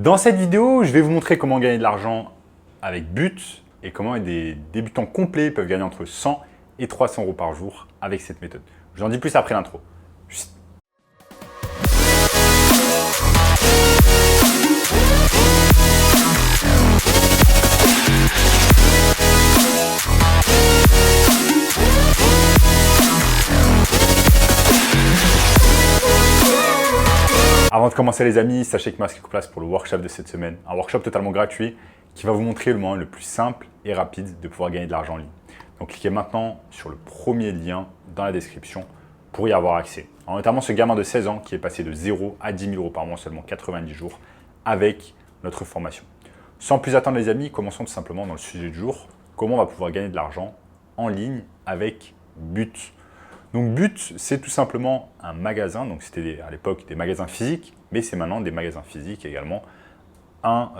Dans cette vidéo, je vais vous montrer comment gagner de l'argent avec But et comment des débutants complets peuvent gagner entre 100 et 300 euros par jour avec cette méthode. Je vous en dis plus après l'intro. Avant de commencer les amis, sachez que Masque place pour le workshop de cette semaine, un workshop totalement gratuit qui va vous montrer le moyen le plus simple et rapide de pouvoir gagner de l'argent en ligne. Donc cliquez maintenant sur le premier lien dans la description pour y avoir accès. Alors, notamment ce gamin de 16 ans qui est passé de 0 à 10 000 euros par mois en seulement 90 jours avec notre formation. Sans plus attendre les amis, commençons tout simplement dans le sujet du jour. Comment on va pouvoir gagner de l'argent en ligne avec But. Donc But, c'est tout simplement un magasin, donc c'était à l'époque des magasins physiques, mais c'est maintenant des magasins physiques également, un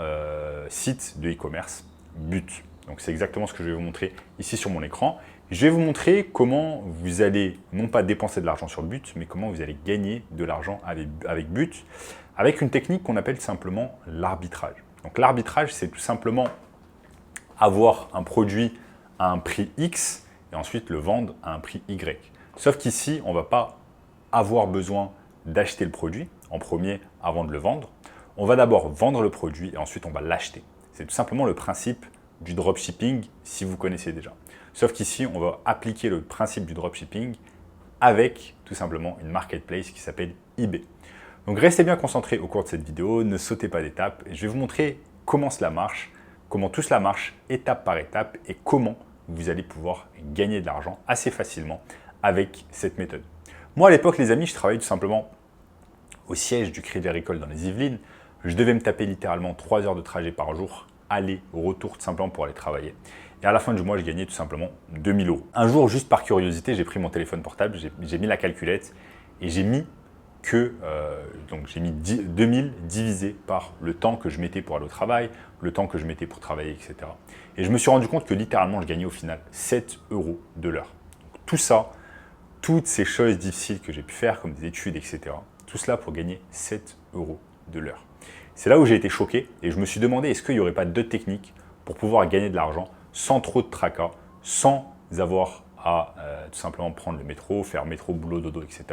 site de e-commerce, But. Donc c'est exactement ce que je vais vous montrer ici sur mon écran. Je vais vous montrer comment vous allez non pas dépenser de l'argent sur But, mais comment vous allez gagner de l'argent avec But, avec une technique qu'on appelle simplement l'arbitrage. Donc l'arbitrage, c'est tout simplement avoir un produit à un prix X et ensuite le vendre à un prix Y. Sauf qu'ici, on ne va pas avoir besoin d'acheter le produit en premier avant de le vendre. On va d'abord vendre le produit et ensuite on va l'acheter. C'est tout simplement le principe du dropshipping si vous connaissez déjà. Sauf qu'ici, on va appliquer le principe du dropshipping avec tout simplement une marketplace qui s'appelle eBay. Donc restez bien concentrés au cours de cette vidéo, ne sautez pas d'étape. Je vais vous montrer comment cela marche, comment tout cela marche étape par étape et comment vous allez pouvoir gagner de l'argent assez facilement avec cette méthode. Moi, à l'époque, les amis, je travaillais tout simplement au siège du Crédit Agricole dans les Yvelines. Je devais me taper littéralement 3 heures de trajet par jour, aller, retour, tout simplement pour aller travailler. Et à la fin du mois, je gagnais tout simplement 2000 euros. Un jour, juste par curiosité, j'ai pris mon téléphone portable, j'ai mis la calculette et j'ai mis j'ai mis 2000 divisé par le temps que je mettais pour aller au travail, le temps que je mettais pour travailler, etc. Et je me suis rendu compte que littéralement, je gagnais au final 7 euros de l'heure. Tout ça, toutes ces choses difficiles que j'ai pu faire, comme des études, etc. Tout cela pour gagner 7 euros de l'heure. C'est là où j'ai été choqué et je me suis demandé est-ce qu'il n'y aurait pas d'autres techniques pour pouvoir gagner de l'argent sans trop de tracas, sans avoir à tout simplement prendre le métro, faire métro, boulot, dodo, etc.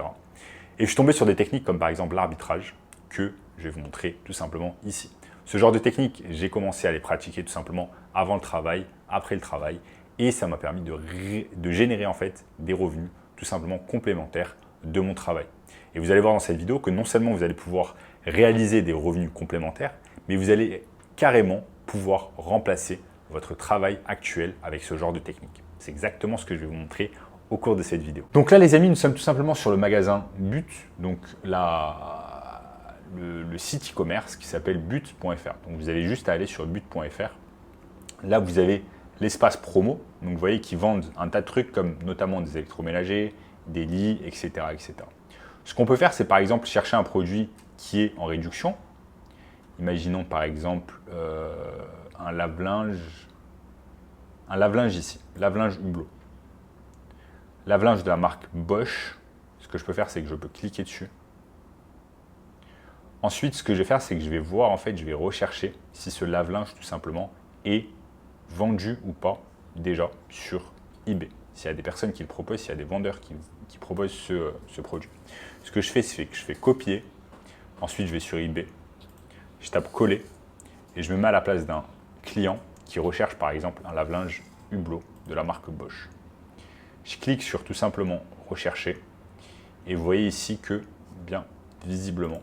Et je suis tombé sur des techniques comme par exemple l'arbitrage que je vais vous montrer tout simplement ici. Ce genre de technique, j'ai commencé à les pratiquer tout simplement avant le travail, après le travail et ça m'a permis de générer en fait des revenus tout simplement complémentaires de mon travail. Et vous allez voir dans cette vidéo que non seulement vous allez pouvoir réaliser des revenus complémentaires, mais vous allez carrément pouvoir remplacer votre travail actuel avec ce genre de technique. C'est exactement ce que je vais vous montrer au cours de cette vidéo. Donc là les amis, nous sommes tout simplement sur le magasin But, donc le site e-commerce qui s'appelle but.fr. Donc vous avez juste à aller sur but.fr. Là vous avez l'espace promo, donc vous voyez qu'ils vendent un tas de trucs comme notamment des électroménagers, des lits, etc. etc. Ce qu'on peut faire, c'est par exemple chercher un produit qui est en réduction. Imaginons par exemple un lave-linge ici, lave-linge Hublot. Lave-linge de la marque Bosch. Ce que je peux faire, c'est que je peux cliquer dessus. Ensuite, ce que je vais faire, c'est que je vais voir, en fait, je vais rechercher si ce lave-linge tout simplement est vendu ou pas déjà sur eBay. S'il y a des personnes qui le proposent, s'il y a des vendeurs qui proposent ce produit. Ce que je fais, c'est que je fais copier. Ensuite, je vais sur eBay. Je tape coller et je me mets à la place d'un client qui recherche par exemple un lave-linge Hublot de la marque Bosch. Je clique sur tout simplement rechercher et vous voyez ici que bien visiblement,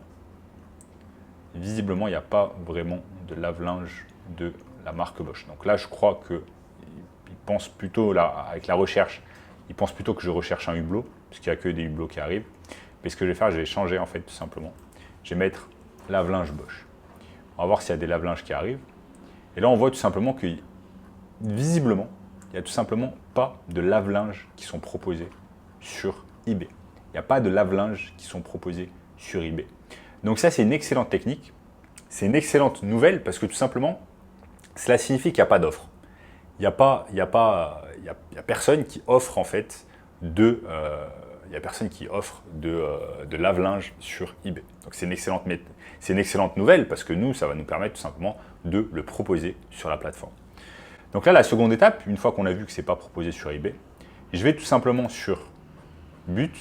il n'y a pas vraiment de lave-linge de la marque Bosch. Donc là, je crois qu'il pense plutôt, là, avec la recherche, il pense plutôt que je recherche un Hublot, parce qu'il n'y a que des Hublots qui arrivent. Mais ce que je vais faire, je vais changer en fait tout simplement. Je vais mettre lave-linge Bosch. On va voir s'il y a des lave-linges qui arrivent. Et là, on voit tout simplement que visiblement, il n'y a tout simplement pas de lave-linge qui sont proposés sur eBay. Il n'y a pas de lave-linge qui sont proposés sur eBay. Donc ça, c'est une excellente technique. C'est une excellente nouvelle parce que tout simplement, cela signifie qu'il n'y a pas d'offre. Il n'y a personne qui offre en fait il n'y n'y a personne qui offre de lave-linge sur eBay. Donc c'est une excellente nouvelle parce que nous, ça va nous permettre tout simplement de le proposer sur la plateforme. Donc là, la seconde étape, une fois qu'on a vu que ce n'est pas proposé sur eBay, je vais tout simplement sur But,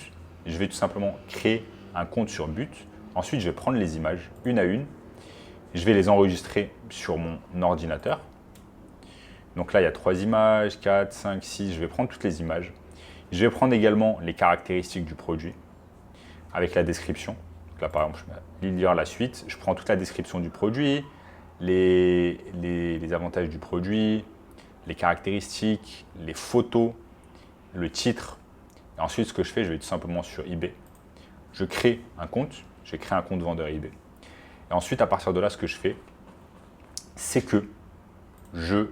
je vais tout simplement créer un compte sur But. Ensuite, je vais prendre les images une à une. Je vais les enregistrer sur mon ordinateur. Donc là, il y a 3 images, 4, 5, 6. Je vais prendre toutes les images. Je vais prendre également les caractéristiques du produit avec la description. Donc là, par exemple, je vais lire la suite. Je prends toute la description du produit, les avantages du produit, les caractéristiques, les photos, le titre. Et ensuite, ce que je fais, je vais tout simplement sur eBay. Je crée un compte. Je vais créer un compte vendeur eBay. Et ensuite, à partir de là, ce que je fais, c'est que je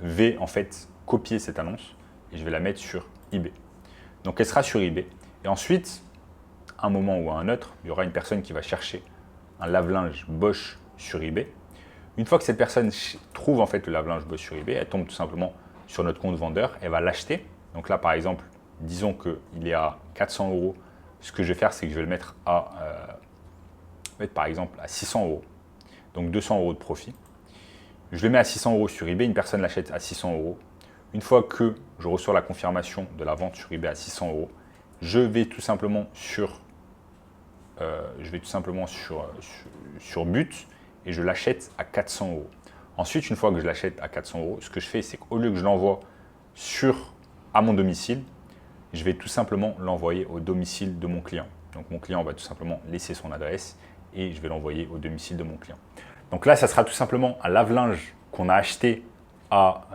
vais en fait copier cette annonce et je vais la mettre sur eBay. Donc, elle sera sur eBay. Et ensuite, à un moment ou à un autre, il y aura une personne qui va chercher un lave-linge Bosch sur eBay. Une fois que cette personne trouve en fait le lave-linge Bosch sur eBay, elle tombe tout simplement sur notre compte vendeur, elle va l'acheter. Donc là, par exemple, disons qu'il est à 400 €. Ce que je vais faire, c'est que je vais le mettre par exemple à 600 €. Donc 200 € de profit. Je le mets à 600 € sur eBay, une personne l'achète à 600 €. Une fois que je reçois la confirmation de la vente sur eBay à 600 €, je vais tout simplement sur But et je l'achète à 400 €. Ensuite, une fois que je l'achète à 400 €, ce que je fais, c'est qu'au lieu que je l'envoie à mon domicile, je vais tout simplement l'envoyer au domicile de mon client. Donc mon client va tout simplement laisser son adresse et je vais l'envoyer au domicile de mon client. Donc là, ça sera tout simplement un lave-linge qu'on a acheté à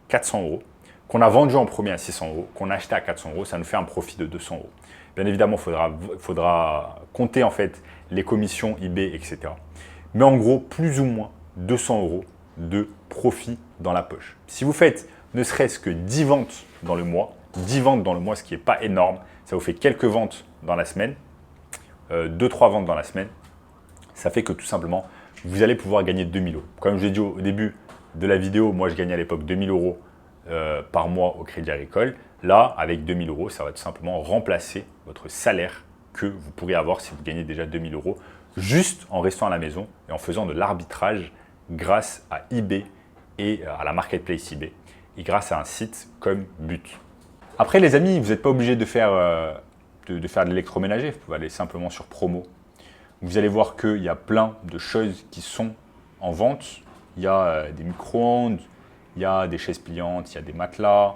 400 €, qu'on a vendu en premier à 600 €, qu'on a acheté à 400 €, ça nous fait un profit de 200 €. Bien évidemment, il faudra compter en fait les commissions eBay, etc. Mais en gros, plus ou moins 200 € de profit dans la poche. Si vous faites ne serait-ce que 10 ventes dans le mois, 10 ventes dans le mois, ce qui n'est pas énorme, ça vous fait quelques ventes dans la semaine, 2-3 ventes dans la semaine, ça fait que tout simplement, vous allez pouvoir gagner 2000 €. Comme je l'ai dit au début de la vidéo, moi je gagnais à l'époque 2000 € par mois au Crédit Agricole. Là, avec 2000 €, ça va tout simplement remplacer votre salaire que vous pourriez avoir si vous gagnez déjà 2000 € juste en restant à la maison et en faisant de l'arbitrage grâce à eBay et à la marketplace eBay et grâce à un site comme But. Après les amis, vous n'êtes pas obligé de faire de l'électroménager, vous pouvez aller simplement sur promo. Vous allez voir qu'il y a plein de choses qui sont en vente. Il y a des micro-ondes, il y a des chaises pliantes, il y a des matelas,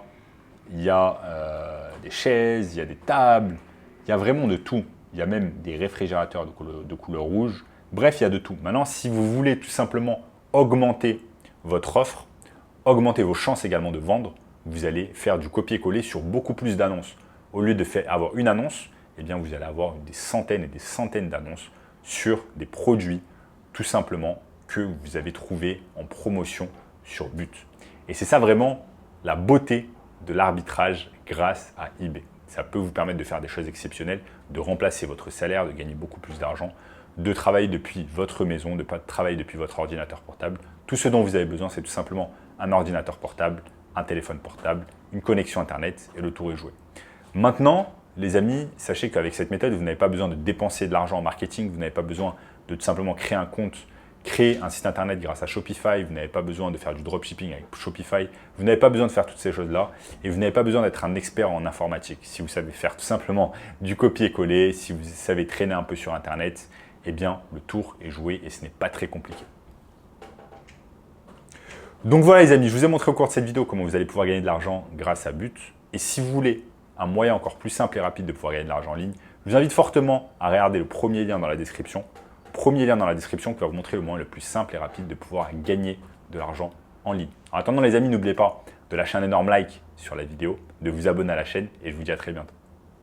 il y a des chaises, il y a des tables, il y a vraiment de tout. Il y a même des réfrigérateurs de couleur rouge. Bref, il y a de tout. Maintenant, si vous voulez tout simplement augmenter votre offre, augmenter vos chances également de vendre, vous allez faire du copier-coller sur beaucoup plus d'annonces. Au lieu de avoir une annonce, eh bien, vous allez avoir des centaines et des centaines d'annonces sur des produits tout simplement que vous avez trouvés en promotion sur But. Et c'est ça vraiment la beauté de l'arbitrage grâce à eBay. Ça peut vous permettre de faire des choses exceptionnelles, de remplacer votre salaire, de gagner beaucoup plus d'argent, de travailler depuis votre maison, de ne pas travailler depuis votre ordinateur portable. Tout ce dont vous avez besoin, c'est tout simplement un ordinateur portable, un téléphone portable, une connexion Internet et le tour est joué. Maintenant, les amis, sachez qu'avec cette méthode, vous n'avez pas besoin de dépenser de l'argent en marketing, vous n'avez pas besoin de tout simplement créer un compte, créer un site Internet grâce à Shopify, vous n'avez pas besoin de faire du dropshipping avec Shopify, vous n'avez pas besoin de faire toutes ces choses-là et vous n'avez pas besoin d'être un expert en informatique. Si vous savez faire tout simplement du copier-coller, si vous savez traîner un peu sur Internet, eh bien, le tour est joué et ce n'est pas très compliqué. Donc voilà les amis, je vous ai montré au cours de cette vidéo comment vous allez pouvoir gagner de l'argent grâce à But. Et si vous voulez un moyen encore plus simple et rapide de pouvoir gagner de l'argent en ligne, je vous invite fortement à regarder le premier lien dans la description. Premier lien dans la description qui va vous montrer le moyen le plus simple et rapide de pouvoir gagner de l'argent en ligne. En attendant les amis, n'oubliez pas de lâcher un énorme like sur la vidéo, de vous abonner à la chaîne et je vous dis à très bientôt.